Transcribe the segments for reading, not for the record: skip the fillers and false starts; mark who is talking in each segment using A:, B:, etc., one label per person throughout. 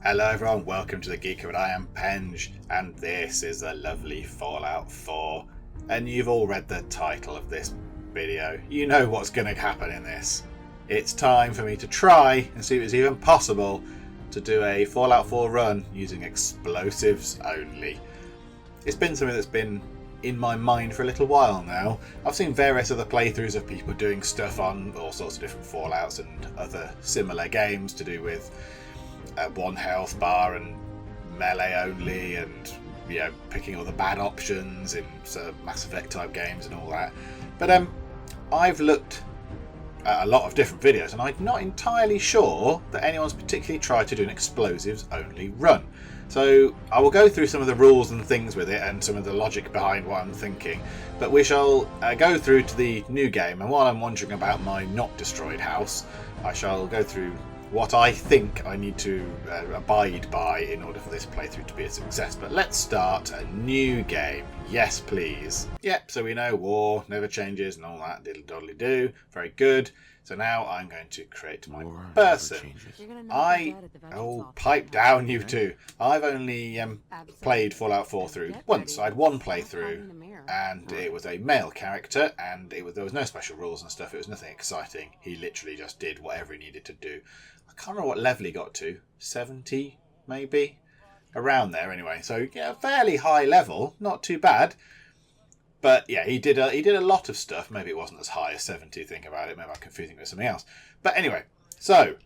A: Hello everyone, welcome to the Geek, and I am Penge, and this is the lovely Fallout 4. And you've all read the title of this video. You know what's going to happen in this. It's time for me to try and see if it's even possible to do a Fallout 4 run using explosives only. It's been something that's been in my mind for a little while now. I've seen various other playthroughs of people doing stuff on all sorts of different Fallouts and other similar games to do with one health bar and melee only, and picking all the bad options in Mass Effect type games and all that. But I've looked at a lot of different videos and I'm not entirely sure that anyone's particularly tried to do an explosives only run. So I will go through some of the rules and things with it and some of the logic behind what I'm thinking, but we shall go through to the new game, and while I'm wondering about my not destroyed house, I shall go through what I think I need to abide by in order for this playthrough to be a success. But let's start a new game. Yes, please. Yep, so we know war never changes and all that diddly do. Very good. So now I'm going to create my person. Pipe down, you two. I've only played Fallout 4 through once. I had one playthrough, and it was a male character, and there was no special rules and stuff. It was nothing exciting. He literally just did whatever he needed to do. I can't remember what level he got to. 70, maybe? Around there, anyway. So, yeah, fairly high level. Not too bad. But yeah, he did a lot of stuff. Maybe it wasn't as high as 70, think about it. Maybe I'm confusing it with something else. But anyway, so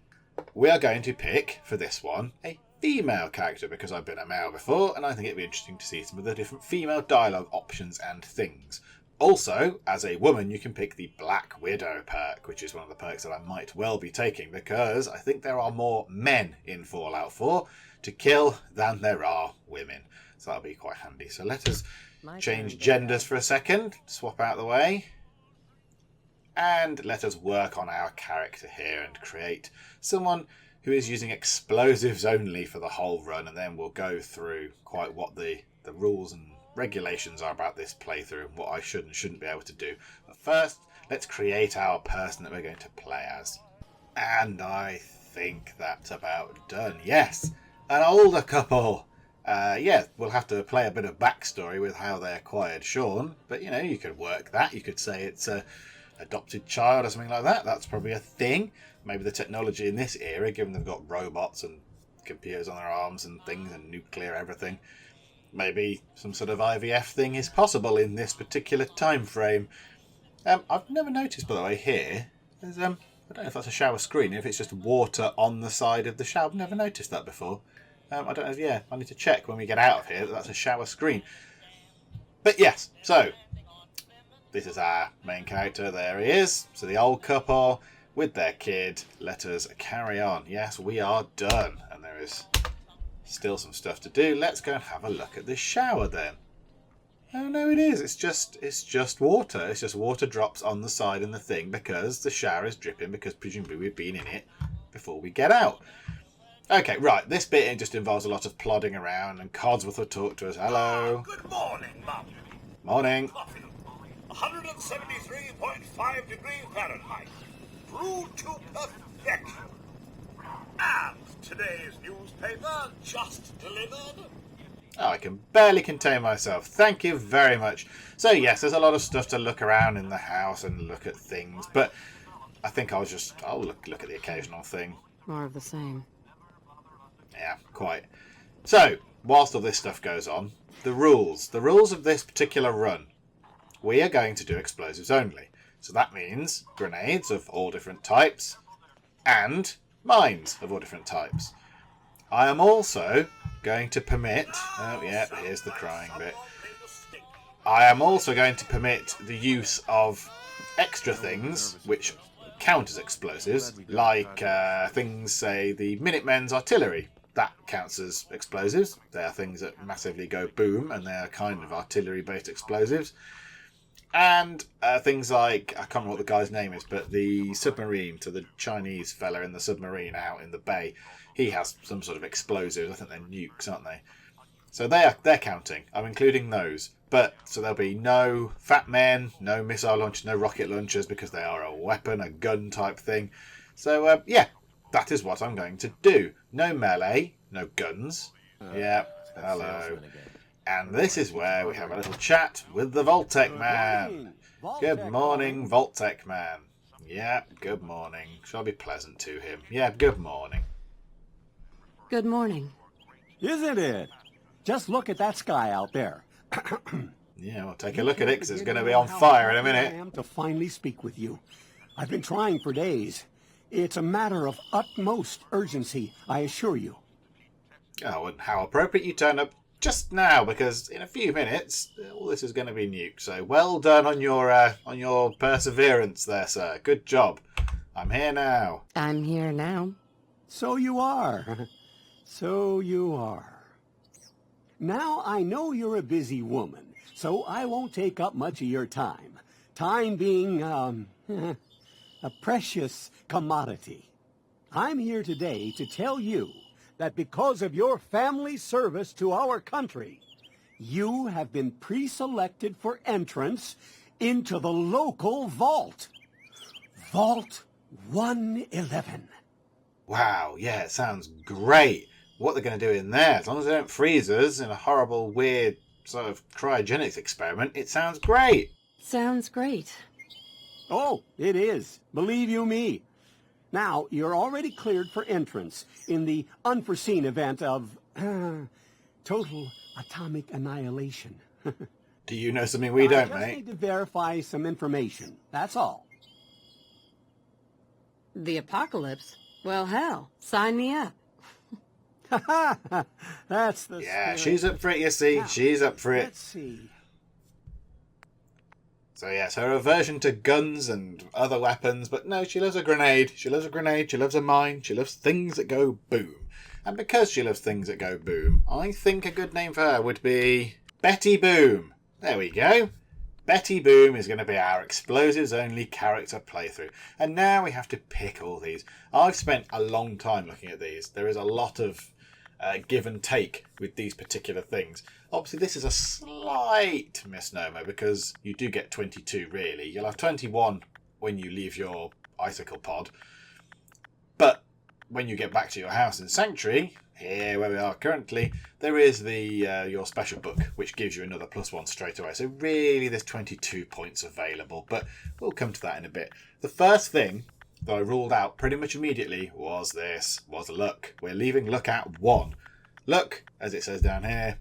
A: we are going to pick, for this one, a female character, because I've been a male before, and I think it'd be interesting to see some of the different female dialogue options and things. Also, as a woman, you can pick the Black Widow perk, which is one of the perks that I might well be taking, because I think there are more men in Fallout 4 to kill than there are women. So that'll be quite handy. So let us change genders for a second, swap out the way, and let us work on our character here and create someone who is using explosives only for the whole run, and then we'll go through quite what the rules and regulations are about this playthrough and what I should and shouldn't be able to do. But first, let's create our person that we're going to play as. And I think that's about done. Yes, an older couple. We'll have to play a bit of backstory with how they acquired Sean, but you could work that. You could say it's a adopted child or something like that. That's probably a thing. Maybe the technology in this era, given they've got robots and computers on their arms and things and nuclear everything, maybe some sort of IVF thing is possible in this particular time frame. I've never noticed, by the way, here there's I don't know if that's a shower screen, if it's just water on the side of the shower. I've never noticed that before. I don't know, I need to check when we get out of here that that's a shower screen. But yes, so this is our main character. There he is. So the old couple with their kid. Let us carry on. Yes, we are done. And there is still some stuff to do. Let's go and have a look at this shower then. Oh no, it is. It's just water. It's just water drops on the side and the thing because the shower is dripping, because presumably we've been in it before we get out. Okay, right, this bit it just involves a lot of plodding around, and Codsworth will talk to us. Hello.
B: Good morning, Mum.
A: Morning.
B: 173.5 degrees Fahrenheit. Brewed to perfection. And today's newspaper just delivered.
A: Oh, I can barely contain myself. Thank you very much. So yes, there's a lot of stuff to look around in the house and look at things, but I think I'll look at the occasional thing.
C: More of the same.
A: Yeah, quite. So, whilst all this stuff goes on, the rules of this particular run. We are going to do explosives only. So that means grenades of all different types and mines of all different types. I am also going to permit... Oh, yeah, here's the crying bit. I am also going to permit the use of extra things which count as explosives, like things, say, the Minutemen's artillery. That counts as explosives. They are things that massively go boom, and they are kind of artillery-based explosives. And things like, I can't remember what the guy's name is, but the submarine, so the Chinese fella in the submarine out in the bay, he has some sort of explosives. I think they're nukes, aren't they? So they're counting. I'm including those. But so there'll be no fat men, no missile launchers, no rocket launchers, because they are a weapon, a gun type thing. So yeah, that is what I'm going to do. No melee, No guns. Yeah, hello. And this is where we have a little chat with the Vault-Tec man. Good morning, Vault-Tec man. Yeah, good morning. Shall be pleasant to him. Yeah, good morning.
C: Good morning.
D: Isn't it? Just look at that sky out there.
A: Yeah, we'll take a look at it because it's going to be on fire in a minute.
D: I am to finally speak with you. I've been trying for days. It's a matter of utmost urgency, I assure you.
A: Oh, and how appropriate you turn up just now, because in a few minutes all this is going to be nuked. So well done on your perseverance there, sir. Good job. I'm here now.
C: I'm here now.
D: So you are. So you are. Now I know you're a busy woman, so I won't take up much of your time. Time being, a precious commodity. I'm here today to tell you that because of your family's service to our country, you have been pre-selected for entrance into the local vault. Vault 111.
A: Wow, yeah, it sounds great. What they're going to do in there, as long as they don't freeze us in a horrible, weird sort of cryogenics experiment, it sounds great.
C: Sounds great.
D: Oh, it is. Believe you me. Now, you're already cleared for entrance in the unforeseen event of total atomic annihilation.
A: Do you know something we don't,
D: I just
A: mate?
D: need to verify some information. That's all.
C: The apocalypse? Well, hell, sign me up.
D: That's the
A: Yeah,
D: spirit.
A: she's up for it, you see.
D: Now,
A: She's up for it.
D: Let's see.
A: So yes, her aversion to guns and other weapons, but no, she loves a grenade. She loves a grenade, she loves a mine, she loves things that go boom. And because she loves things that go boom, I think a good name for her would be Betty Boom. There we go. Betty Boom is going to be our explosives-only character playthrough. And now we have to pick all these. I've spent a long time looking at these. There is a lot of give and take with these particular things. Obviously, this is a slight misnomer because you do get 22, really. You'll have 21 when you leave your icicle pod. But when you get back to your house in Sanctuary, here where we are currently, there is the your special book, which gives you another +1 straight away. So really, there's 22 points available, but we'll come to that in a bit. The first thing that I ruled out pretty much immediately was luck. We're leaving luck at 1. Luck, as it says down here,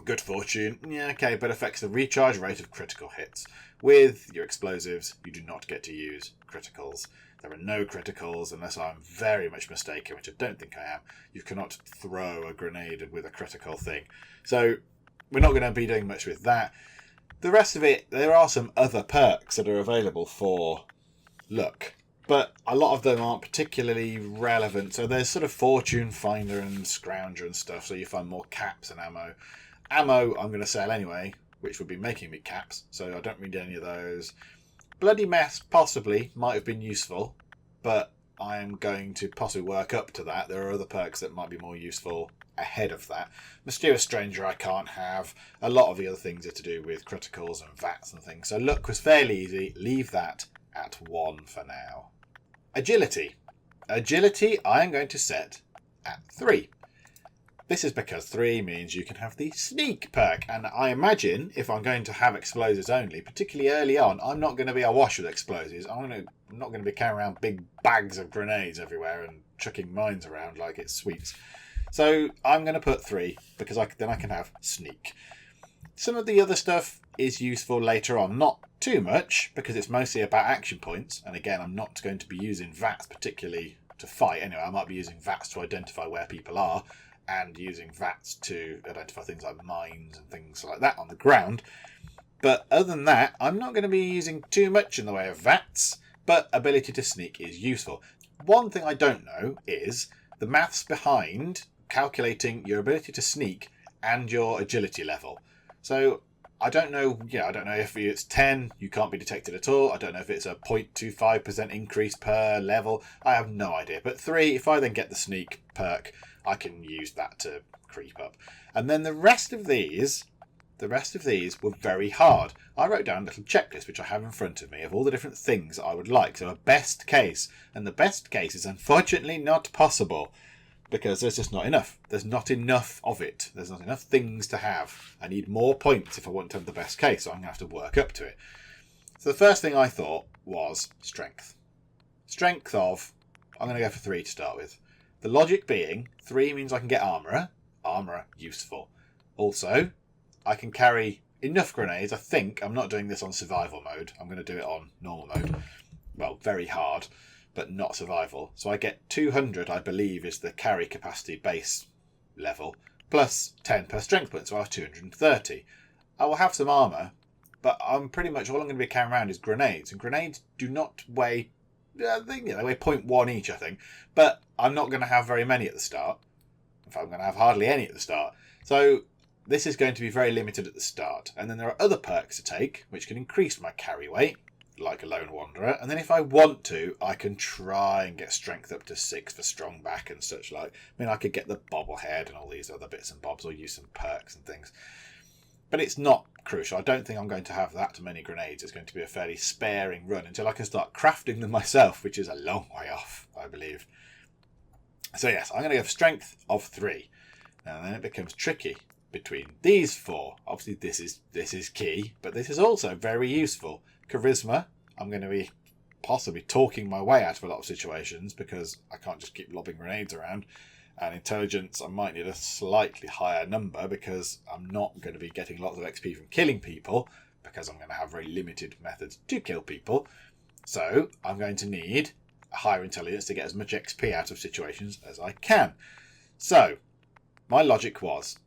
A: good fortune, yeah, okay, but affects the recharge rate of critical hits. With your explosives, you do not get to use criticals. There are no criticals unless I'm very much mistaken, which I don't think I am. You cannot throw a grenade with a critical thing. So we're not going to be doing much with that. The rest of it, there are some other perks that are available for luck, but a lot of them aren't particularly relevant. So there's sort of Fortune Finder and Scrounger and stuff, so you find more caps and ammo. Ammo I'm going to sell anyway, which would be making me caps, so I don't need any of those. Bloody Mess possibly might have been useful, but I am going to possibly work up to that. There are other perks that might be more useful ahead of that. Mysterious Stranger I can't have. A lot of the other things are to do with criticals and VATs and things, so luck was fairly easy. Leave that at 1 for now. Agility. Agility I am going to set at 3. This is because 3 means you can have the sneak perk, and I imagine if I'm going to have explosives only, particularly early on, I'm not going to be awash with explosives. I'm not going to be carrying around big bags of grenades everywhere and chucking mines around like it's sweets. So I'm going to put 3 because then I can have sneak. Some of the other stuff is useful later on, not too much because it's mostly about action points, and again I'm not going to be using VATs particularly to fight. Anyway, I might be using VATs to identify where people are, and using VATs to identify things like mines and things like that on the ground. But other than that, I'm not going to be using too much in the way of VATs, but ability to sneak is useful. One thing I don't know is the maths behind calculating your ability to sneak and your agility level. So I don't know if it's 10, you can't be detected at all. I don't know if it's a 0.25% increase per level. I have no idea. But 3, if I then get the sneak perk, I can use that to creep up. And then the rest of these were very hard. I wrote down a little checklist, which I have in front of me, of all the different things I would like. So a best case. And the best case is unfortunately not possible. because there's just not enough. There's not enough of it. There's not enough things to have. I need more points if I want to have the best case, so I'm going to have to work up to it. So the first thing I thought was strength. Strength of, I'm going to go for 3 to start with. The logic being, 3 means I can get armourer. Armourer, useful. Also, I can carry enough grenades. I think I'm not doing this on survival mode. I'm going to do it on normal mode. Well, very hard, but not survival. So I get 200, I believe, is the carry capacity base level, plus 10 per strength point, so I have 230. I will have some armour, but I'm pretty much all I'm going to be carrying around is grenades, and grenades do not weigh, they weigh 0.1 each, I think, but I'm not going to have very many at the start. In fact, I'm going to have hardly any at the start. So this is going to be very limited at the start, and then there are other perks to take, which can increase my carry weight, like a lone wanderer, and then if I want to, I can try and get strength up to 6 for strong back and such like. I mean, I could get the bobblehead and all these other bits and bobs, or use some perks and things. But it's not crucial. I don't think I'm going to have that many grenades. It's going to be a fairly sparing run until I can start crafting them myself, which is a long way off, I believe. So yes, I'm going to go for strength of 3. And then it becomes tricky between these 4. Obviously this is key, but this is also very useful. Charisma, I'm going to be possibly talking my way out of a lot of situations because I can't just keep lobbing grenades around. And intelligence, I might need a slightly higher number because I'm not going to be getting lots of XP from killing people because I'm going to have very limited methods to kill people. So I'm going to need a higher intelligence to get as much XP out of situations as I can. So my logic was,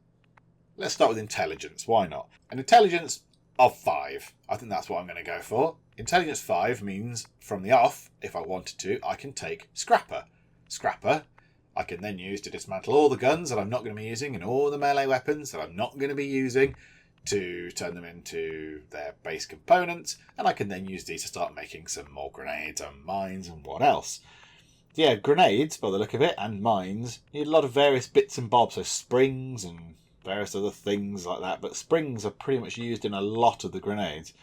A: let's start with intelligence. Why not? An intelligence of 5. I think that's what I'm going to go for. Intelligence 5 means from the off, if I wanted to, I can take Scrapper. Scrapper I can then use to dismantle all the guns that I'm not going to be using and all the melee weapons that I'm not going to be using to turn them into their base components, and I can then use these to start making some more grenades and mines and what else. Yeah, grenades, by the look of it, and mines, you need a lot of various bits and bobs, so springs and various other things like that, but springs are pretty much used in a lot of the grenades.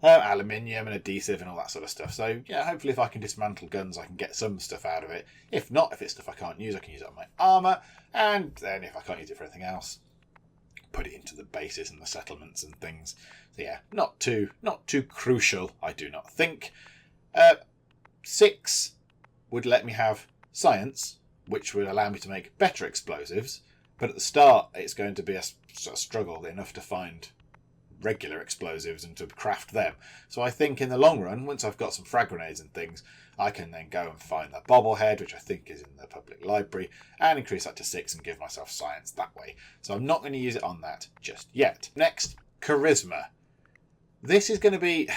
A: Aluminium and adhesive and all that sort of stuff. So yeah, hopefully if I can dismantle guns, I can get some stuff out of it. If not, if it's stuff I can't use, I can use it on my armour. And then if I can't use it for anything else, put it into the bases and the settlements and things. So yeah, not too crucial, I do not think. 6 would let me have science, which would allow me to make better explosives. But at the start, it's going to be a sort of struggle enough to find regular explosives and to craft them. So I think in the long run, once I've got some frag grenades and things, I can then go and find that bobblehead, which I think is in the public library, and increase that to 6 and give myself science that way. So I'm not going to use it on that just yet. Next, charisma. This is going to be...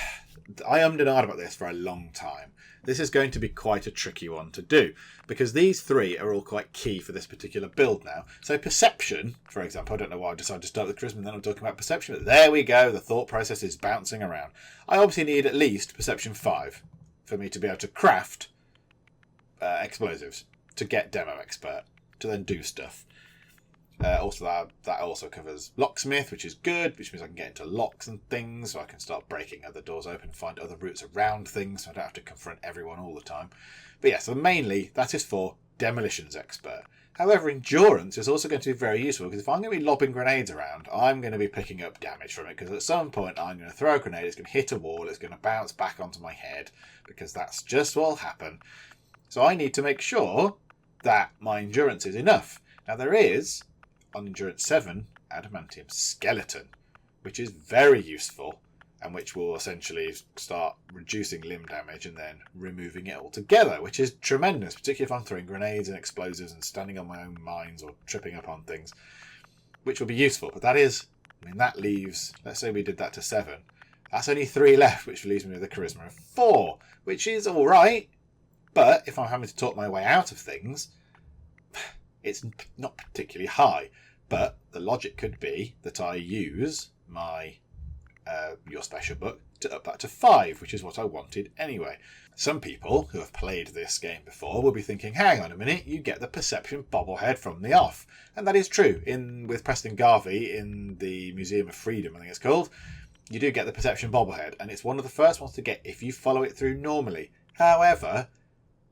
A: I ummed and ahed about this for a long time. This is going to be quite a tricky one to do, because these 3 are all quite key for this particular build now. So perception, for example, I don't know why I decided to start with charisma and then I'm talking about perception, but there we go, the thought process is bouncing around. I obviously need at least perception 5 for me to be able to craft explosives, to get demo expert, to then do stuff. Also, that also covers locksmith, which is good, which means I can get into locks and things, so I can start breaking other doors open and find other routes around things, so I don't have to confront everyone all the time. But yeah, so mainly that is for demolitions expert. However, endurance is also going to be very useful, because if I'm going to be lobbing grenades around, I'm going to be picking up damage from it, because at some point I'm going to throw a grenade, it's going to hit a wall, it's going to bounce back onto my head, because that's just what will happen. So I need to make sure that my endurance is enough. Now there is, on Endurance 7, Adamantium Skeleton, which is very useful and which will essentially start reducing limb damage and then removing it altogether, which is tremendous, particularly if I'm throwing grenades and explosives and standing on my own mines or tripping up on things, which will be useful. But that is, I mean, that leaves, let's say we did that to 7, that's only 3 left, which leaves me with a charisma of 4, which is alright, but if I'm having to talk my way out of things, it's not particularly high. But the logic could be that I use my Your Special Book to up that to 5, which is what I wanted anyway. Some people who have played this game before will be thinking, hang on a minute, you get the perception bobblehead from the off. And that is true. With Preston Garvey in the Museum of Freedom, I think it's called, you do get the perception bobblehead, and it's one of the first ones to get if you follow it through normally. However,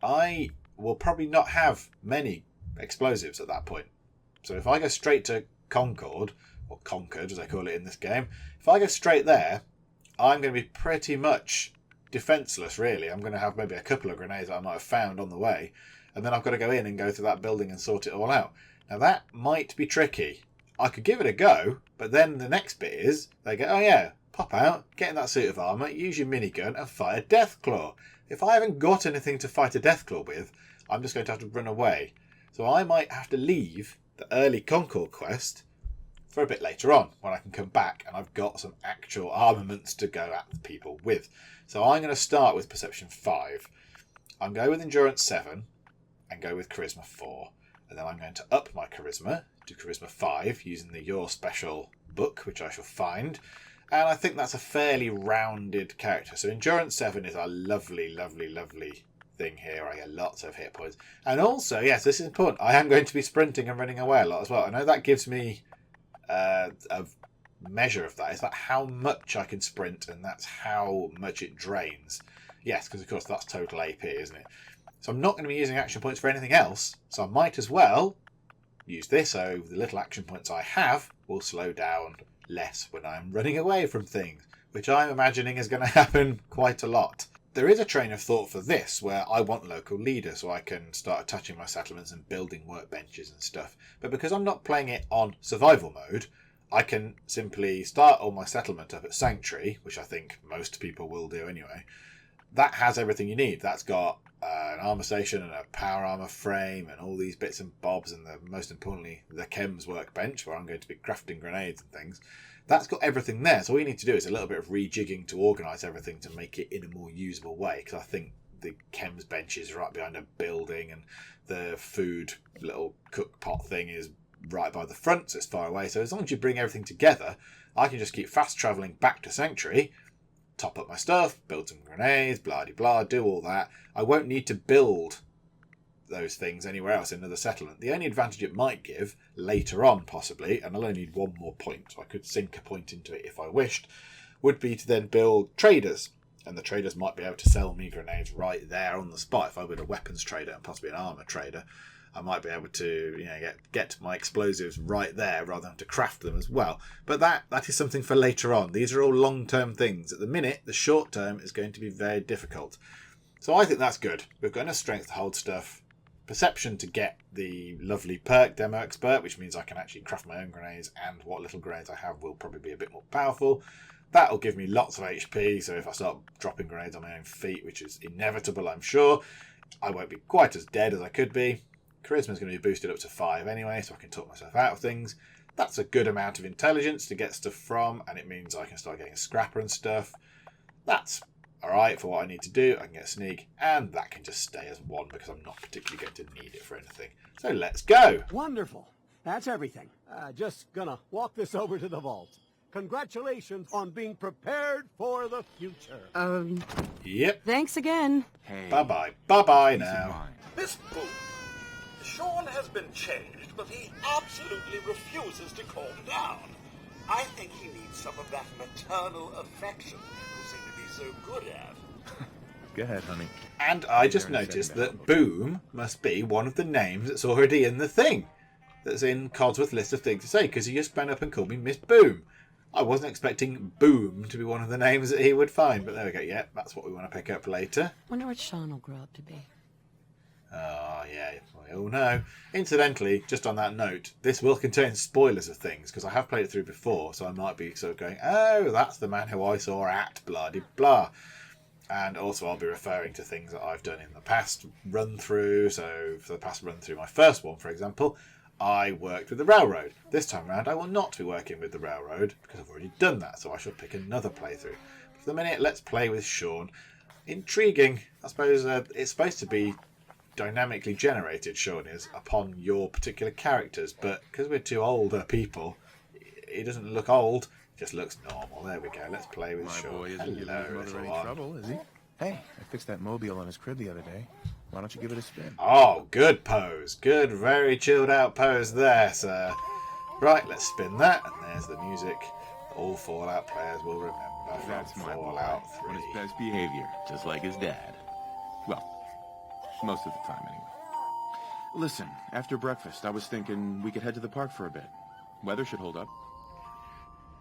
A: I will probably not have many explosives at that point. So if I go straight to Concord, or Concord as they call it in this game, if I go straight there, I'm going to be pretty much defenceless, really. I'm going to have maybe a couple of grenades that I might have found on the way, and then I've got to go in and go through that building and sort it all out. Now that might be tricky. I could give it a go, but then the next bit is they go, oh yeah, pop out, get in that suit of armour, use your minigun and fight a Deathclaw. If I haven't got anything to fight a Deathclaw with, I'm just going to have to run away. So I might have to leave the early Concord quest for a bit later on, when I can come back and I've got some actual armaments to go at the people with. So I'm going to start with Perception 5. I'm going with Endurance 7 and go with Charisma 4. And then I'm going to up my Charisma to Charisma 5 using the Your Special book, which I shall find. And I think that's a fairly rounded character. So Endurance 7 is a lovely, lovely, lovely thing here. I get lots of hit points. And also, yes, this is important, I am going to be sprinting and running away a lot as well. I know that gives me a measure of that. Is that how much I can sprint, and that's how much it drains. Yes, because of course that's total AP, isn't it? So I'm not going to be using action points for anything else, so I might as well use this, so the little action points I have will slow down less when I'm running away from things, which I'm imagining is going to happen quite a lot. There is a train of thought for this where I want local leader so I can start attaching my settlements and building workbenches and stuff. But because I'm not playing it on survival mode, I can simply start all my settlement up at Sanctuary, which I think most people will do anyway. That has everything you need. That's got an armor station and a power armor frame and all these bits and bobs, and most importantly the chems workbench where I'm going to be crafting grenades and things. That's got everything there, so all you need to do is a little bit of rejigging to organise everything to make it in a more usable way, because I think the chems bench is right behind a building and the food little cook pot thing is right by the front, so it's far away. So as long as you bring everything together, I can just keep fast travelling back to Sanctuary, top up my stuff, build some grenades, blah-de-blah, do all that. I won't need to build those things anywhere else in another settlement. The only advantage it might give later on, possibly, and I'll only need one more point, so I could sink a point into it if I wished, would be to then build traders. And the traders might be able to sell me grenades right there on the spot. If I were a weapons trader and possibly an armour trader, I might be able to get my explosives right there rather than have to craft them as well. But that is something for later on. These are all long-term things. At the minute, the short term is going to be very difficult. So I think that's good. We've got enough strength to hold stuff. Perception to get the lovely perk Demo Expert, which means I can actually craft my own grenades, and what little grenades I have will probably be a bit more powerful. That'll give me lots of HP, so if I start dropping grenades on my own feet, which is inevitable I'm sure, I won't be quite as dead as I could be. Charisma's going to be boosted up to 5 anyway, so I can talk myself out of things. That's a good amount of intelligence to get stuff from, and it means I can start getting a scrapper and stuff. That's alright for what I need to do. I can get a sneak, and that can just stay as 1 because I'm not particularly going to need it for anything. So let's go!
D: Wonderful. That's everything. Just gonna walk this over to the vault. Congratulations on being prepared for the future.
A: Yep.
C: Thanks again.
E: Hey.
A: Bye-bye. Bye-bye now.
B: Miss Boone, Sean has been changed, but he absolutely refuses to calm down. I think he needs some of that maternal affection you seem to be so good at.
E: Go ahead, honey.
A: And I just noticed that Boom must be one of the names that's already in the thing. That's in Codsworth's list of things to say, because he just ran up and called me Miss Boom. I wasn't expecting Boom to be one of the names that he would find, but there we go. Yeah, that's what we want to pick up later.
C: Wonder what Sean will grow up to be.
A: Oh, yeah, we all know. Incidentally, just on that note, this will contain spoilers of things, because I have played it through before, so I might be sort of going, oh, that's the man who I saw at blah-de-blah. And also I'll be referring to things that I've done in the past run-through. So for the past run-through, my first one, for example, I worked with the railroad. This time around, I will not be working with the railroad, because I've already done that, so I shall pick another playthrough. For the minute, let's play with Sean. Intriguing. I suppose it's supposed to be dynamically generated, Sean is, upon your particular characters, but because we're two older people, he doesn't look old, he just looks normal. There we go, let's play with Sean.
E: My boy isn't giving his mother any trouble, is he? Hey, I fixed that mobile on his crib the other day. Why don't you give it a spin?
A: Oh, good pose. Good, very chilled out pose there, sir. Right, let's spin that, and there's the music. All Fallout players will remember from
E: That's my boy.
A: Fallout
E: On
A: 3.
E: his best behavior, just like his dad. Well, most of the time, anyway. Listen, after breakfast, I was thinking we could head to the park for a bit. Weather should hold up.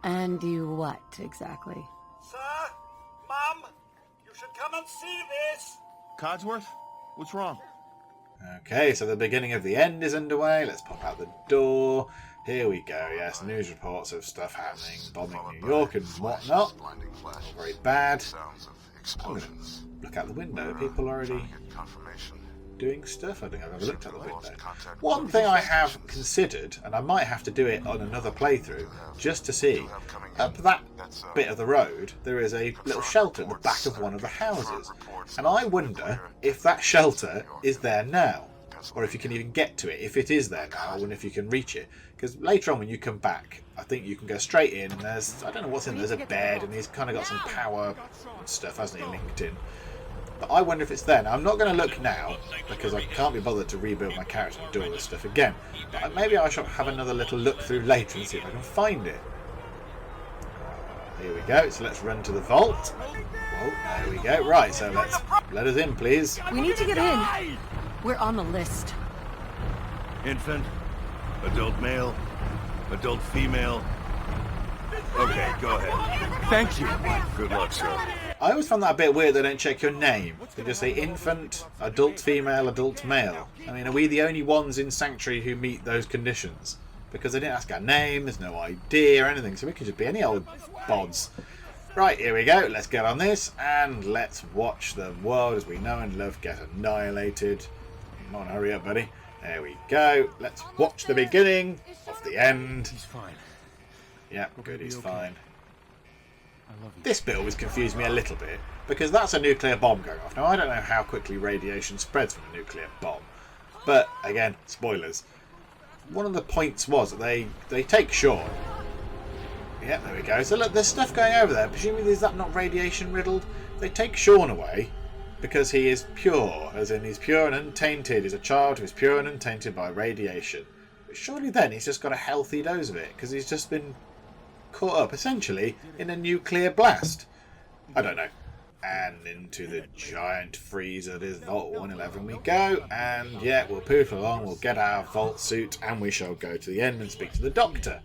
C: And do what, exactly?
B: Sir? Mum? You should come and see this!
E: Codsworth? What's wrong?
A: Okay, so the beginning of the end is underway. Let's pop out the door. Here we go, yes, news reports of stuff happening, bombing New York and whatnot. All very bad. I'm going to look out the window. People already doing stuff? I think I've ever looked out the window. One thing I have considered, and I might have to do it on another playthrough, just to see, up that bit of the road, there is a little shelter at the back of one of the houses. And I wonder if that shelter is there now, or if you can even get to it. If it is there now, and if you can reach it. Because later on when you come back, I think you can go straight in, and there's, I don't know what's in there, there's a bed, and he's kind of got some power stuff, hasn't he, linked in. But I wonder if it's there. Now, I'm not going to look now, because I can't be bothered to rebuild my character and do all this stuff again. But maybe I shall have another little look through later and see if I can find it. Here we go, so let's run to the vault. Oh, there we go. Right, so let us in, please.
C: We need to get in. We're on the list.
F: Infant, adult male, adult female. Okay, go ahead.
E: Thank you.
F: Good luck, sir.
A: I always found that a bit weird they don't check your name. They just say infant, adult female, adult male. I mean, are we the only ones in Sanctuary who meet those conditions? Because they didn't ask our name, there's no ID or anything, so we could just be any old bods. Right, here we go. Let's get on this, and let's watch the world as we know and love get annihilated. Come on, hurry up, buddy. There we go. Let's watch the beginning of the end.
E: He's fine.
A: Yeah, good, he's fine.
E: I love you.
A: This bit always confused me a little bit, because that's a nuclear bomb going off. Now, I don't know how quickly radiation spreads from a nuclear bomb, but, again, spoilers. One of the points was that they take Sean. Yeah, there we go. So look, there's stuff going over there. Presumably, is that not radiation riddled? They take Sean away because he is pure, as in he's pure and untainted. He's a child who is pure and untainted by radiation. But surely then he's just got a healthy dose of it, because he's just been caught up, essentially, in a nuclear blast. I don't know. And into the giant freezer that is Vault 111 we go. And yeah, we'll poof along, we'll get our Vault suit, and we shall go to the end and speak to the Doctor.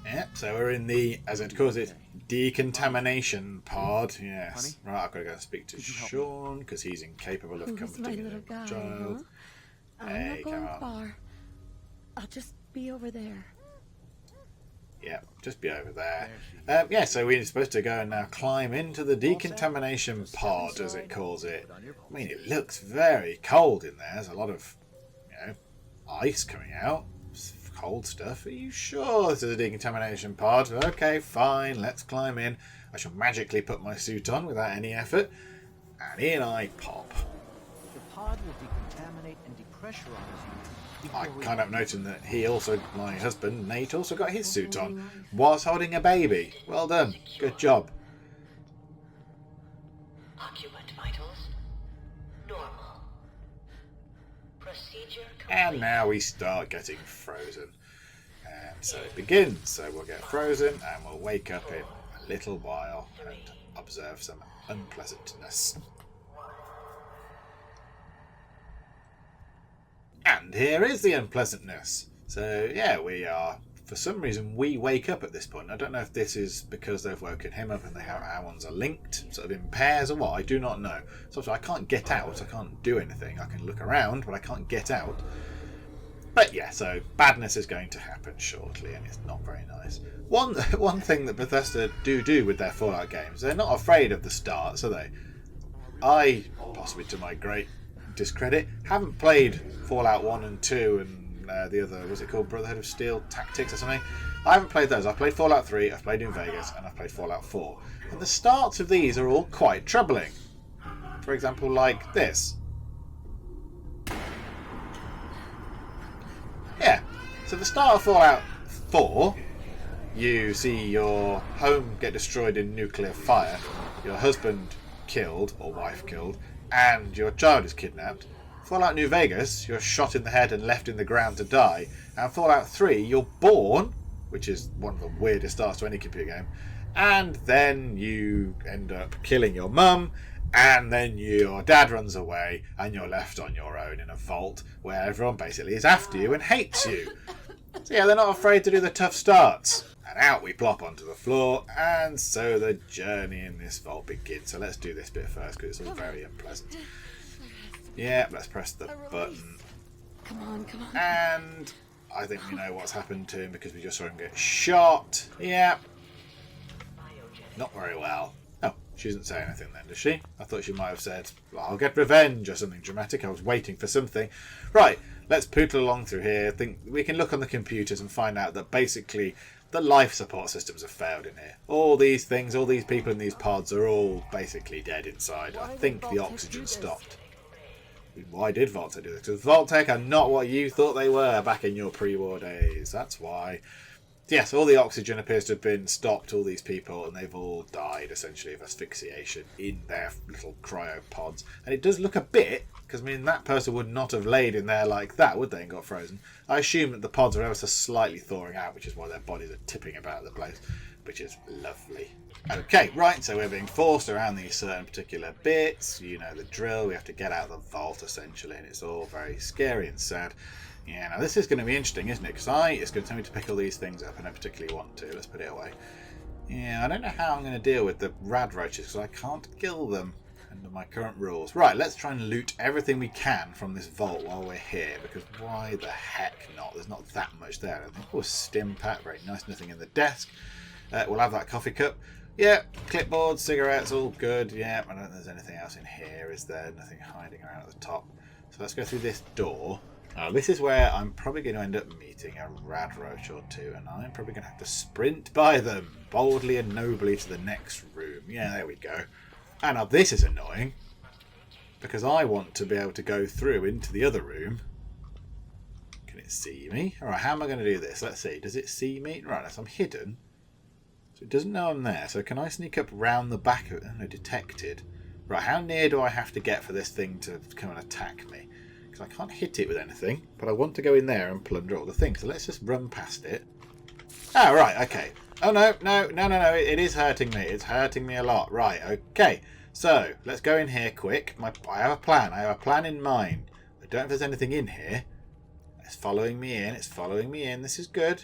A: Yeah, so we're in the, as it calls it, decontamination pod. Yes. Right, I've got to go and speak to Sean, because he's incapable of comforting a child.
C: I'm
A: Hey,
C: not going
A: come on.
C: far. I'll just be over there.
A: Yeah, just be over there. Yeah, so we're supposed to go and now climb into the decontamination pod, as it calls it. I mean, it looks very cold in there. There's a lot of, ice coming out. Cold stuff. Are you sure this is a decontamination pod? Okay, fine. Let's climb in. I shall magically put my suit on without any effort. And in I pop.
G: The pod will decontaminate and depressurize you.
A: I kind of noted that he also, my husband, Nate, also got his suit on, whilst holding a baby. Well done. Good job.
H: Occupant vitals normal. Procedure complete.
A: And now we start getting frozen. And so it begins. So we'll get frozen and we'll wake up in a little while and observe some unpleasantness. And here is the unpleasantness. So yeah, we are, for some reason, we wake up at this point. I don't know if this is because they've woken him up and our ones are linked, sort of in pairs or what, I do not know. So I can't get out, I can't do anything. I can look around, but I can't get out. But yeah, so badness is going to happen shortly, and it's not very nice. One thing that Bethesda do with their Fallout games, they're not afraid of the start, so I, possibly to my great discredit, haven't played Fallout 1 and 2 and the other, was it called Brotherhood of Steel Tactics or something? I haven't played those. I've played Fallout 3, I've played New Vegas, and I've played Fallout 4. And the starts of these are all quite troubling. For example, like this. Yeah, so the start of Fallout 4, you see your home get destroyed in nuclear fire, your husband killed, or wife killed, and your child is kidnapped. Fallout New Vegas, you're shot in the head and left in the ground to die. And Fallout 3, you're born, which is one of the weirdest starts to any computer game, and then you end up killing your mum, And then your dad runs away and you're left on your own in a vault where everyone basically is after you and hates you. So yeah, they're not afraid to do the tough starts. And out we plop onto the floor, and so the journey in this vault begins. So let's do this bit first because it's all very unpleasant. Yeah, let's press the button.
C: Come on.
A: And I think we know what's happened to him because we just saw him get shot. Yeah. Not very well. Oh, she doesn't say anything then, does she? I thought she might have said, I'll get revenge or something dramatic. I was waiting for something. Right, let's pootle along through here. Think we can look on the computers and find out that basically the life support systems have failed in here. All these things, all these people in these pods are all basically dead inside. I think the oxygen stopped. Why did Vault-Tec do this? Because Vault-Tec are not what you thought they were back in your pre-war days. That's why. Yes, all the oxygen appears to have been stopped, all these people, and they've all died, essentially, of asphyxiation in their little cryopods. And it does look a bit, because, I mean, that person would not have laid in there like that, would they, and got frozen? I assume that the pods are ever so slightly thawing out, which is why their bodies are tipping about the place, which is lovely. Okay, right, so we're being forced around these certain particular bits. You know the drill. We have to get out of the vault, essentially, and it's all very scary and sad. Yeah, now this is going to be interesting, isn't it? Because it's going to tell me to pick all these things up. I don't particularly want to. Let's put it away. Yeah, I don't know how I'm going to deal with the rad roaches because I can't kill them under my current rules. Right, let's try and loot everything we can from this vault while we're here, because why the heck not? There's not that much there. I think. Oh, stim pack, very nice. Nothing in the desk. We'll have that coffee cup. Yeah, clipboard, cigarettes, all good. Yeah, I don't think there's anything else in here, is there? Nothing hiding around at the top. So let's go through this door. Now, this is where I'm probably going to end up meeting a rad roach or two, and I'm probably going to have to sprint by them boldly and nobly to the next room. Yeah, there we go. And now this is annoying, because I want to be able to go through into the other room. Can it see me? Alright, how am I going to do this? Let's see. Does it see me? Right, so I'm hidden. So it doesn't know I'm there. So can I sneak up round the back of it? Oh, no, detected. Right, how near do I have to get for this thing to come and attack me? Because I can't hit it with anything, but I want to go in there and plunder all the things. So let's just run past it. Oh, right, okay. Oh, no. It is hurting me. It's hurting me a lot. Right, okay. So let's go in here quick. I have a plan. I have a plan in mind. I don't know if there's anything in here. It's following me in. It's following me in. This is good.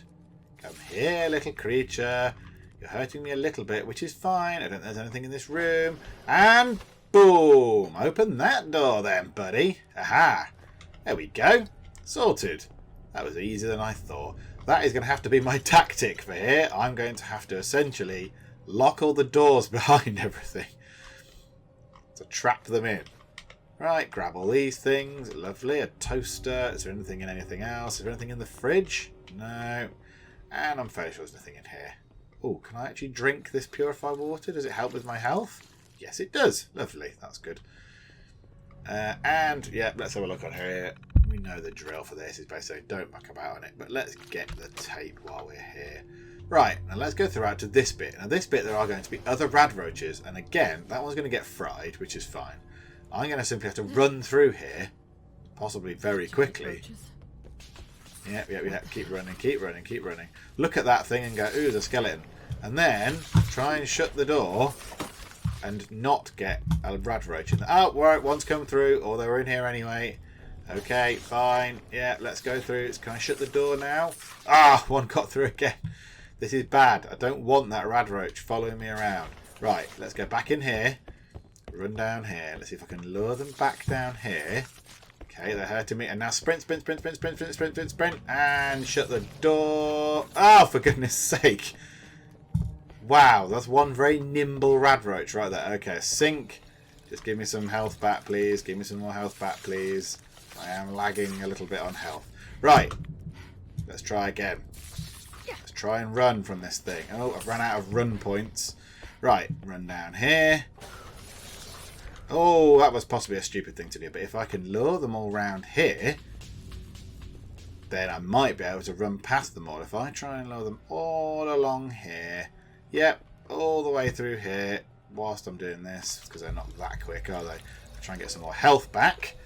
A: Come here, little creature. You're hurting me a little bit, which is fine. I don't think there's anything in this room. And boom! Open that door then, buddy. Aha! There we go. Sorted. That was easier than I thought. That is going to have to be my tactic for here. I'm going to have to essentially lock all the doors behind everything to trap them in. Right, grab all these things. Lovely. A toaster. Is there anything in anything else? Is there anything in the fridge? No. And I'm fairly sure there's nothing in here. Oh, can I actually drink this purified water? Does it help with my health? Yes, it does. Lovely. That's good. And, yeah, let's have a look on here. We know the drill for this is basically don't muck about on it. But let's get the tape while we're here. Right, now let's go through out to this bit. Now, this bit, there are going to be other rad roaches. And again, that one's going to get fried, which is fine. I'm going to simply have to run through here, possibly very quickly. Yeah. Keep running. Look at that thing and go, ooh, there's a skeleton. And then try and shut the door and not get a rad roach in there. Oh, right, one's come through, or they were in here anyway. Okay, fine. Yeah, let's go through. Can I shut the door now? Ah, one got through again. This is bad. I don't want that rad roach following me around. Right, let's go back in here. Run down here. Let's see if I can lure them back down here. Okay, they're hurting me. And now sprint. And shut the door. Oh, for goodness sake. Wow, that's one very nimble rad roach right there. Okay, sink. Just give me some health back, please. Give me some more health back, please. I am lagging a little bit on health. Right. Let's try again. Let's try and run from this thing. Oh, I've run out of run points. Right, run down here. Oh, that was possibly a stupid thing to do. But if I can lure them all round here, then I might be able to run past them all. If I try and lure them all along here. Yep, all the way through here whilst I'm doing this, because they're not that quick, are they? I'll try and get some more health back.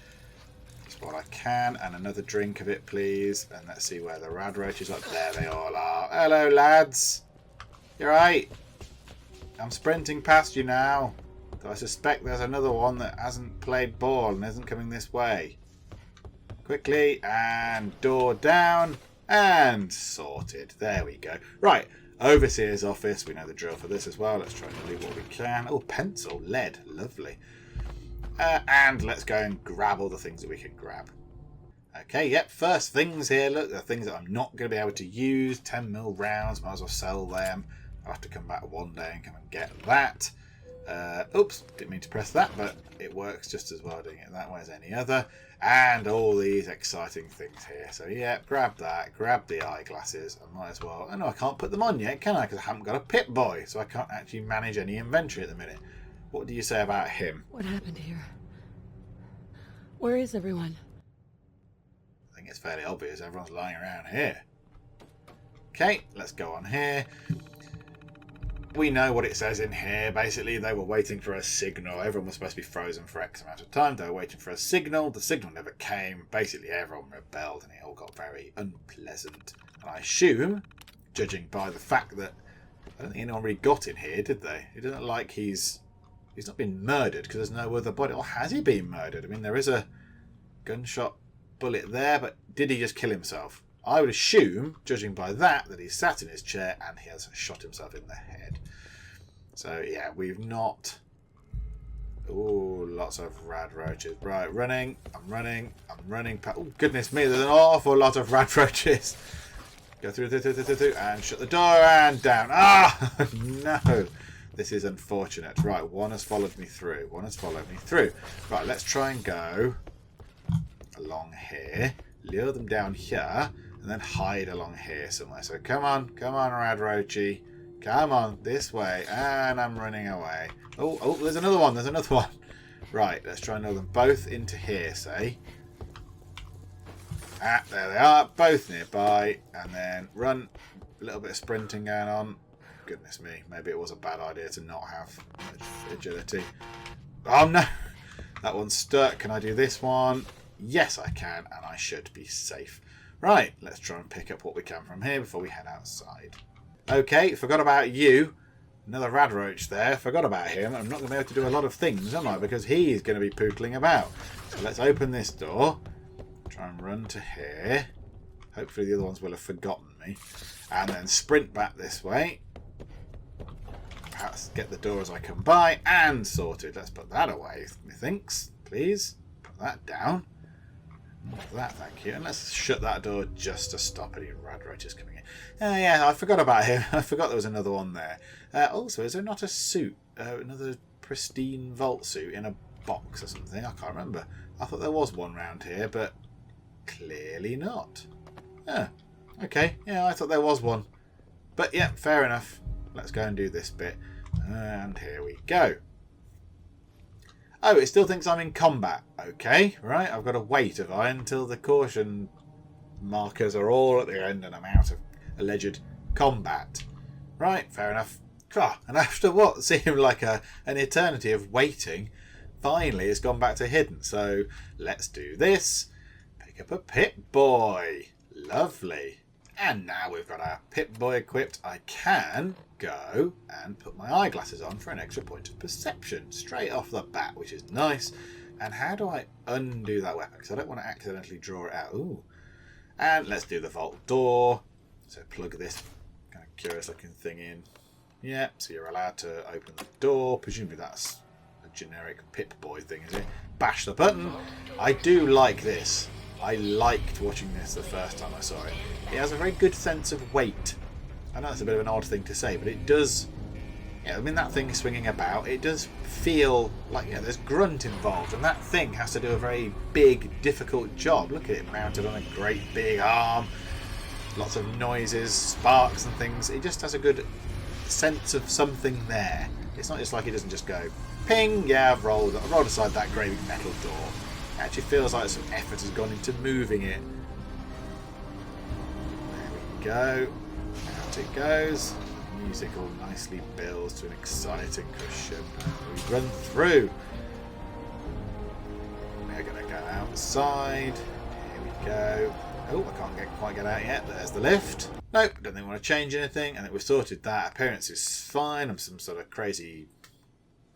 A: That's what I can. And another drink of it, please. And let's see where the rad roaches are. There they all are. Hello, lads. You right? I'm sprinting past you now. So I suspect there's another one that hasn't played ball and isn't coming this way. Quickly, and door down, and sorted. There we go. Right, overseer's office. We know the drill for this as well. Let's try and do what we can. Oh, pencil, lead, lovely. And let's go and grab all the things that we can grab. Okay, yep, first things here. Look, the things that I'm not going to be able to use. 10mm rounds, might as well sell them. I'll have to come back one day and come and get that. Oops, didn't mean to press that, but it works just as well doing it that way as any other. And all these exciting things here. So yeah, grab that, grab the eyeglasses. I might as well. Oh no, I can't put them on yet, can I? Because I haven't got a Pip-Boy, so I can't actually manage any inventory at the minute. What do you say about him?
C: What happened here? Where is everyone?
A: I think it's fairly obvious everyone's lying around here. Okay, let's go on here. We know what it says in here. Basically, they were waiting for a signal. Everyone was supposed to be frozen for X amount of time. They were waiting for a signal. The signal never came. Basically, everyone rebelled and it all got very unpleasant. And I assume, judging by the fact that I don't think anyone really got in here, did they? It doesn't look like he's not been murdered because there's no other body. Or has he been murdered? I mean, there is a gunshot bullet there, but did he just kill himself? I would assume, judging by that he sat in his chair and he has shot himself in the head. So yeah, we've not... Oh, lots of rad roaches. Right, running. I'm running. Oh, goodness me, there's an awful lot of rad roaches. Go through, and shut the door and down. Ah, no. This is unfortunate. Right, one has followed me through. Right, let's try and go along here. Lure them down here. And then hide along here somewhere. So come on, Rad Roachy. Come on, this way. And I'm running away. Oh, there's another one. Right, let's try and lure them both into here, say. Ah, there they are, both nearby. And then run. A little bit of sprinting going on. Goodness me, maybe it was a bad idea to not have agility. Oh no, that one's stuck. Can I do this one? Yes, I can, and I should be safe. Right, let's try and pick up what we can from here before we head outside. Okay, forgot about you. Another rad roach there. Forgot about him. I'm not going to be able to do a lot of things, am I? Because he's going to be pootling about. So let's open this door. Try and run to here. Hopefully the other ones will have forgotten me. And then sprint back this way. Perhaps get the door as I come by. And sorted. Let's put that away, methinks. Please. Put that down. That, thank you. And let's shut that door just to stop any rad roaches coming in. Yeah, I forgot about him. I forgot there was another one there. Also, is there not a suit? Another pristine vault suit in a box or something? I can't remember. I thought there was one round here, but clearly not. Okay. Yeah, I thought there was one. But yeah, fair enough. Let's go and do this bit. And here we go. Oh, it still thinks I'm in combat. Okay, right. I've got to wait, have I, until the caution markers are all at the end and I'm out of alleged combat. Right, fair enough. And after what seemed like an eternity of waiting, finally it's gone back to hidden. So let's do this. Pick up a Pip-Boy. Lovely. And now we've got our Pip-Boy equipped, I can go and put my eyeglasses on for an extra point of perception straight off the bat, which is nice. And how do I undo that weapon? Because I don't want to accidentally draw it out. Ooh. And let's do the vault door. So plug this kind of curious looking thing in. Yeah, so you're allowed to open the door. Presumably that's a generic Pip-Boy thing, is it? Bash the button. I do like this. I liked watching this the first time I saw it. It has a very good sense of weight. I know it's a bit of an odd thing to say, but it does. Yeah, I mean, that thing swinging about, it does feel like, there's grunt involved, and that thing has to do a very big, difficult job. Look at it mounted on a great big arm. Lots of noises, sparks and things. It just has a good sense of something there. It's not just like it doesn't just go, ping, yeah, I've rolled aside that great big metal door. It actually feels like some effort has gone into moving it. There we go. Out it goes. Music all nicely builds to an exciting cushion. We run through. We're going to go outside. Here we go. Oh, I can't quite get out yet. There's the lift. Nope, don't think I want to change anything. I think we've sorted that. Appearance is fine. I'm some sort of crazy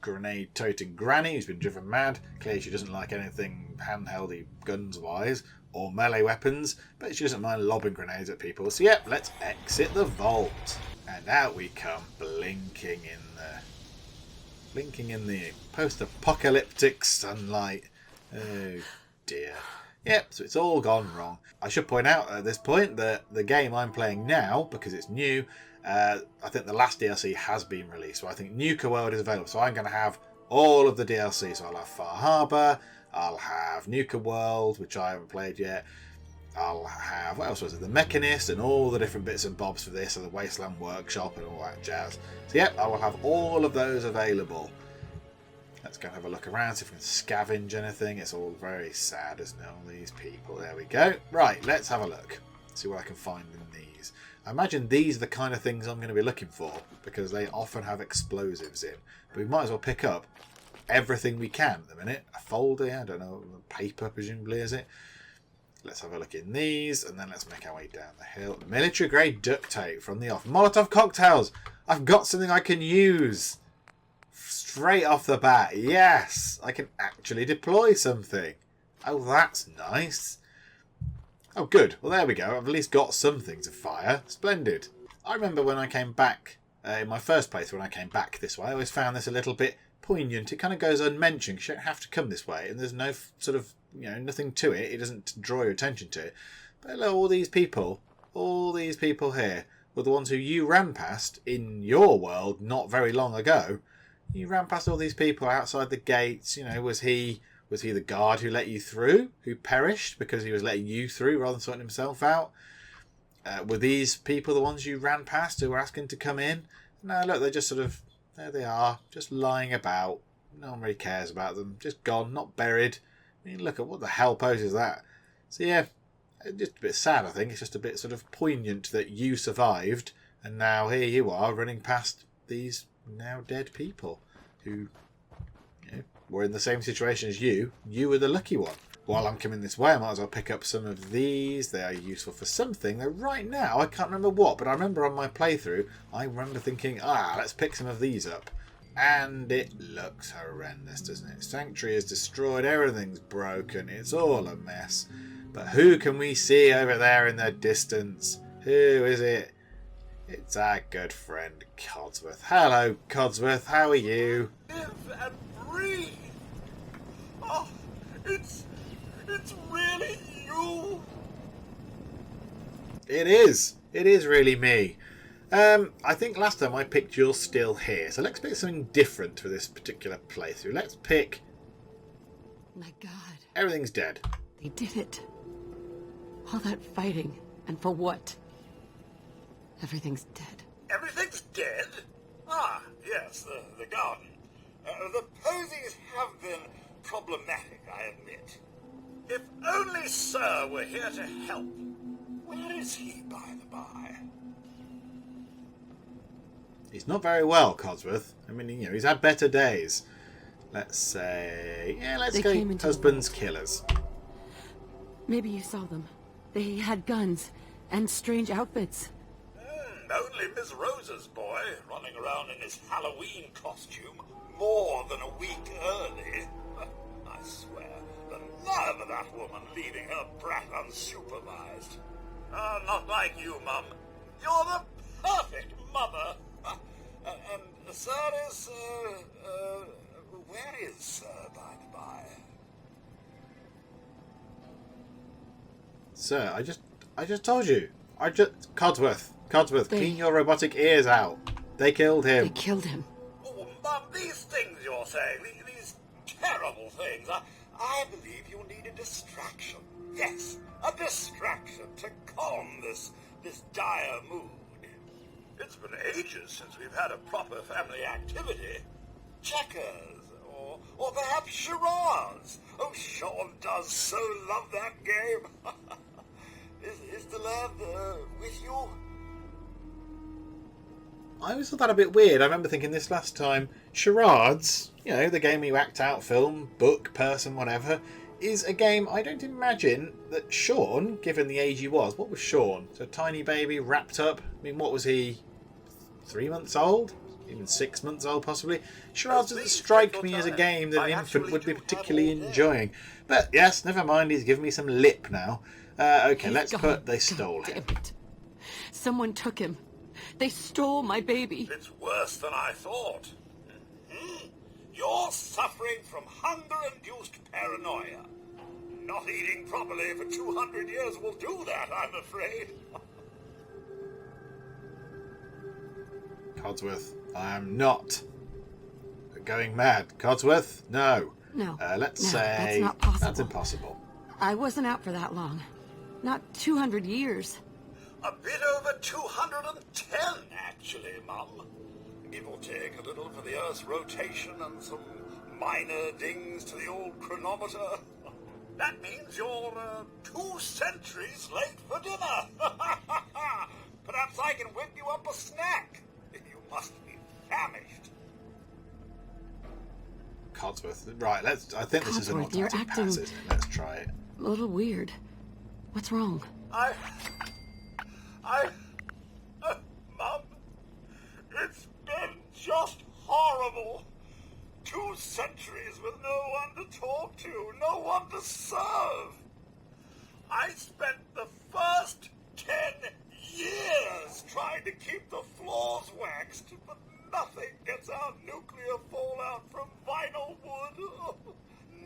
A: grenade-toting granny who's been driven mad. Clearly she doesn't like anything handheldy guns-wise or melee weapons, but she doesn't mind lobbing grenades at people. So yep, let's exit the vault. And out we come, blinking in the post-apocalyptic sunlight. Oh dear. Yep, so it's all gone wrong. I should point out at this point that the game I'm playing now, because it's new, I think the last DLC has been released. So I think Nuka World is available. So I'm going to have all of the DLC. So I'll have Far Harbour, I'll have Nuka World, which I haven't played yet. I'll have, what else was it? The Mechanist and all the different bits and bobs for this, and the Wasteland Workshop and all that jazz. So yep, I will have all of those available. Let's go and have a look around, see if we can scavenge anything. It's all very sad, isn't it? All these people. There we go. Right, let's have a look. See what I can find in these. I imagine these are the kind of things I'm going to be looking for, because they often have explosives in. But we might as well pick up everything we can at the minute. A folder, I don't know, paper presumably, is it? Let's have a look in these, and then let's make our way down the hill. Military grade duct tape from the off. Molotov cocktails! I've got something I can use! Straight off the bat, yes! I can actually deploy something. Oh, that's nice. Oh, good. Well, there we go. I've at least got something to fire. Splendid. I remember when I came back, in my first playthrough, when I came back this way, I always found this a little bit poignant. It kind of goes unmentioned, because you don't have to come this way, and there's no sort of, nothing to it. It doesn't draw your attention to it. But look, all these people here were the ones who you ran past in your world not very long ago. You ran past all these people outside the gates. Was he the guard who let you through, who perished because he was letting you through rather than sorting himself out? Were these people the ones you ran past who were asking to come in? No, look, they're just sort of, there they are, just lying about. No one really cares about them. Just gone, not buried. I mean, look at what the hell pose is that? So yeah, just a bit sad, I think. It's just a bit sort of poignant that you survived, and now here you are running past these now dead people who were in the same situation as you. You were the lucky one. While I'm coming this way, I might as well pick up some of these. They are useful for something. Though right now, I can't remember what, but I remember on my playthrough, I remember thinking, let's pick some of these up. And it looks horrendous, doesn't it? Sanctuary is destroyed, everything's broken, it's all a mess. But who can we see over there in the distance? Who is it? It's our good friend Codsworth. Hello, Codsworth. How are you?
B: Live and breathe. Oh, it's really you.
A: It is. It is really me. I think last time I picked You're Still Here. So let's pick something different for this particular playthrough. Let's pick...
C: My God.
A: Everything's dead.
C: They did it. All that fighting. And for what? Everything's dead.
B: Everything's dead? Ah, yes, the garden. The posies have been problematic, I admit. If only Sir were here to help. Where is he, by the by?
A: He's not very well, Codsworth. I mean, he's had better days. Let's say... Yeah, let's go husband's killers.
C: Maybe you saw them. They had guns and strange outfits.
B: Only Miss Rosa's boy, running around in his Halloween costume more than a week early. I swear, the nerve of that woman leaving her brat unsupervised. Not like you, Mum. You're the perfect mother. And Sir is, where is Sir, by the by?
A: Sir, I just told you. Codsworth, clean your robotic ears out. They killed him.
C: They killed him.
B: Oh, Mum, these things you're saying, these terrible things, I believe you need a distraction. Yes, a distraction to calm this dire mood. It's been ages since we've had a proper family activity. Checkers, or perhaps charades. Oh, Sean does so love that game. Is the lad with you?
A: I always thought that a bit weird. I remember thinking this last time. Charades, the game you act out, film, book, person, whatever, is a game I don't imagine that Sean, given the age he was, what was Sean? So a tiny baby wrapped up. I mean, what was he? 3 months old? even 6 months old possibly. Charades doesn't strike me as a game that an infant would be particularly enjoying. But yes, never mind, he's giving me some lip now. Okay, let's put they stole him.
C: Someone took him. They stole my baby.
B: It's worse than I thought. You're suffering from hunger-induced paranoia. Not eating properly for 200 years will do that, I'm afraid.
A: Codsworth, I am not going mad. Codsworth, no.
C: No.
A: Let's
C: no,
A: say
C: that's not possible.
A: That's impossible.
C: I wasn't out for that long. Not 200 years.
B: A bit over 210, actually, Mum. Give or take a little for the Earth's rotation and some minor dings to the old chronometer. That means you're 2 centuries late for dinner. Perhaps I can whip you up a snack. You must be famished.
A: Codsworth, right? I think this is an
C: Codsworth, you're
A: automatic
C: acting
A: pass, isn't it? Let's try it.
C: A little weird. What's wrong?
B: Mum, it's been just horrible. 2 centuries with no one to talk to, no one to serve. I spent the first 10 years trying to keep the floors waxed, but nothing gets out nuclear fallout from vinyl wood.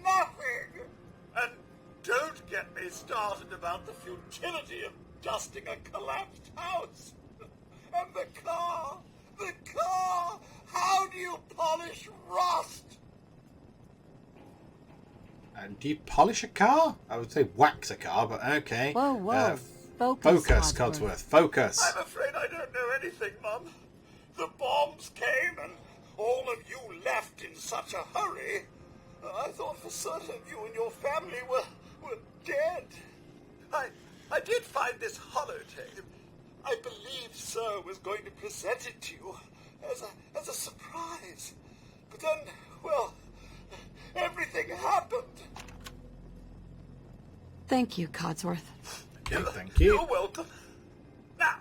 B: Nothing. And don't get me started about the futility of dusting a collapsed house. And the car! How do you polish rust?
A: And do you polish a car? I would say wax a car, but okay.
C: Whoa.
A: Focus, Codsworth, focus.
B: I'm afraid I don't know anything, Mum. The bombs came and all of you left in such a hurry. I thought for certain you and your family were dead. I did find this holotape. I believed Sir was going to present it to you as a surprise. But then, well, everything happened.
C: Thank you, Codsworth.
A: Okay, thank you.
B: You're welcome. Now,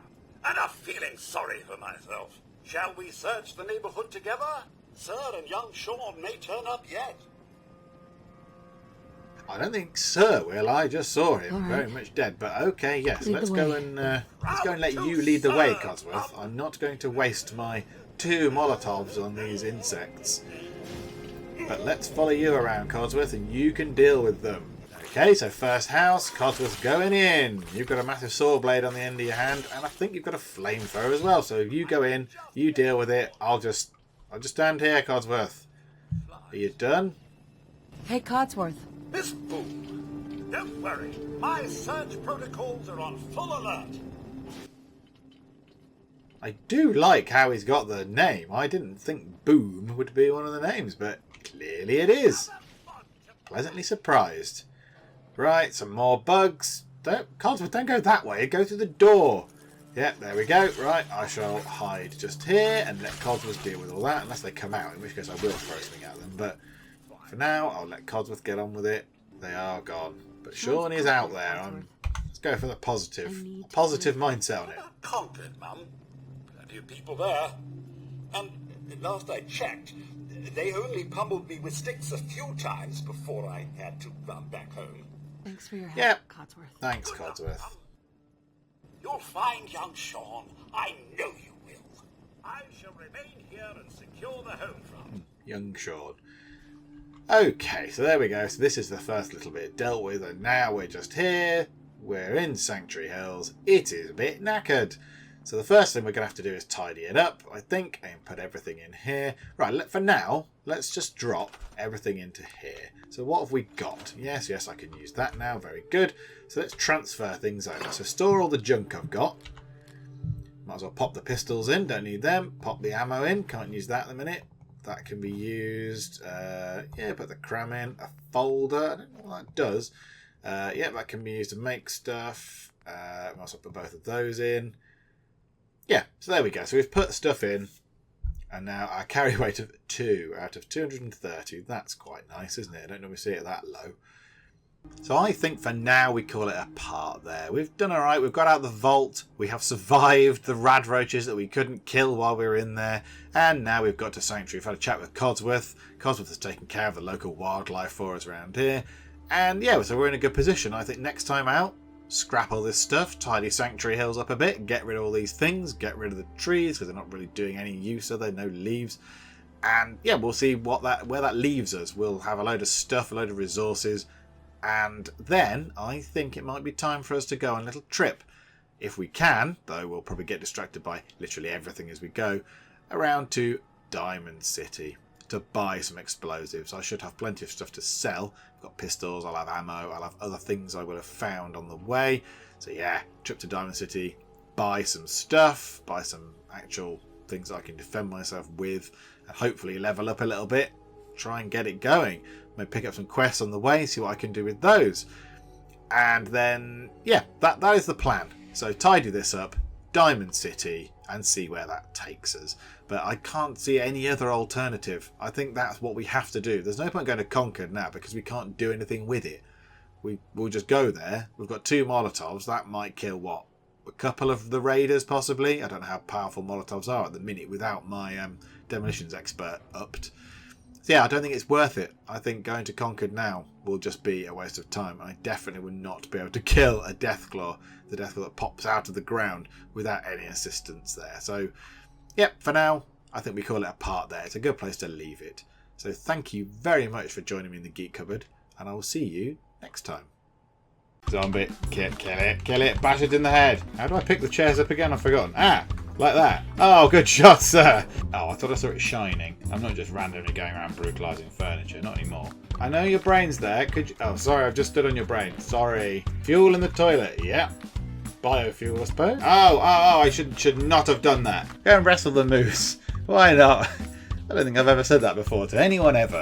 B: enough feeling sorry for myself. Shall we search the neighborhood together? Sir and young Sean may turn up yet.
A: I don't think Sir will. I just saw him,
C: All right.
A: very much dead. But okay, yes,
C: Lead
A: let's
C: the
A: go
C: way.
A: and let you lead the way, Codsworth. I'm not going to waste my 2 Molotovs on these insects. But let's follow you around, Codsworth, and you can deal with them. Okay, so first house, Codsworth's going in. You've got a massive saw blade on the end of your hand, and I think you've got a flamethrower as well. So if you go in, you deal with it. I'll just stand here, Codsworth. Are you done?
C: Hey, Codsworth.
B: Miss Boone, don't worry. My search protocols are on full alert.
A: I do like how he's got the name. I didn't think Boom would be one of the names, but clearly it is. Pleasantly surprised. Right, some more bugs. Codsworth, don't go that way. Go through the door. Yep, there we go. Right, I shall hide just here and let Codsworth deal with all that, unless they come out, in which case I will throw something at them. But for now, I'll let Codsworth get on with it. They are gone. But Sean is out there. Let's go for the positive mindset on it.
B: Conquered, Mum. Plenty of people there. And last I checked, they only pummeled me with sticks a few times before I had to run back home.
C: Thanks for your help,
A: Yep.
C: Codsworth.
A: Thanks, Codsworth.
B: You'll find young Sean. I know you will. I shall remain here and secure the home front.
A: Young Sean. Okay, so there we go. So this is the first little bit dealt with, and now we're just here. We're in Sanctuary Hills. It is a bit knackered. So the first thing we're going to have to do is tidy it up, I think, and put everything in here. Right, for now, let's just drop everything into here. So what have we got? Yes, I can use that now. Very good. So let's transfer things over. So store all the junk I've got. Might as well pop the pistols in. Don't need them. Pop the ammo in. Can't use that at the minute. That can be used. Yeah, put the cram in. A folder. I don't know what that does. Yeah, that can be used to make stuff. Might as well put both of those in. Yeah, so there we go. So we've put stuff in, and now our carry weight of 2 out of 230. That's quite nice, isn't it? I don't normally see it that low. So I think for now we call it a part there. We've done alright, we've got out the vault, we have survived the rad roaches that we couldn't kill while we were in there, and now we've got to Sanctuary. We've had a chat with Codsworth. Codsworth has taken care of the local wildlife for us around here, and yeah, so we're in a good position. I think next time out, scrap all this stuff, tidy Sanctuary Hills up a bit, get rid of all these things, get rid of the trees because they're not really doing any use, are they? No leaves. And yeah, we'll see where that leaves us. We'll have a load of stuff, a load of resources, and then I think it might be time for us to go on a little trip. If we can, though we'll probably get distracted by literally everything as we go, around to Diamond City to buy some explosives. I should have plenty of stuff to sell. I've got pistols, I'll have ammo, I'll have other things I will have found on the way. So yeah, trip to Diamond City, buy some stuff, buy some actual things I can defend myself with, and hopefully level up a little bit, try and get it going. Maybe pick up some quests on the way, see what I can do with those. And then, yeah, that is the plan. So tidy this up, Diamond City, and see where that takes us. But I can't see any other alternative. I think that's what we have to do. There's no point going to Concord now because we can't do anything with it. We'll just go there. We've got 2 Molotovs. That might kill, what, a couple of the raiders possibly? I don't know how powerful Molotovs are at the minute without my demolitions expert upped. So yeah, I don't think it's worth it. I think going to Concord now will just be a waste of time. I definitely would not be able to kill a Deathclaw, the Deathclaw that pops out of the ground without any assistance there. So, yep, for now, I think we call it a part there. It's a good place to leave it. So thank you very much for joining me in the Geek Cupboard, and I will see you next time. Zombie, kill it, bash it in the head. How do I pick the chairs up again? I've forgotten. Ah! Like that. Oh, good shot, sir. Oh, I thought I saw it shining. I'm not just randomly going around brutalising furniture. Not anymore. I know your brain's there. Could you... Oh, sorry. I've just stood on your brain. Sorry. Fuel in the toilet. Yeah. Biofuel, I suppose. Oh. I should not have done that. Go and wrestle the moose. Why not? I don't think I've ever said that before to anyone ever.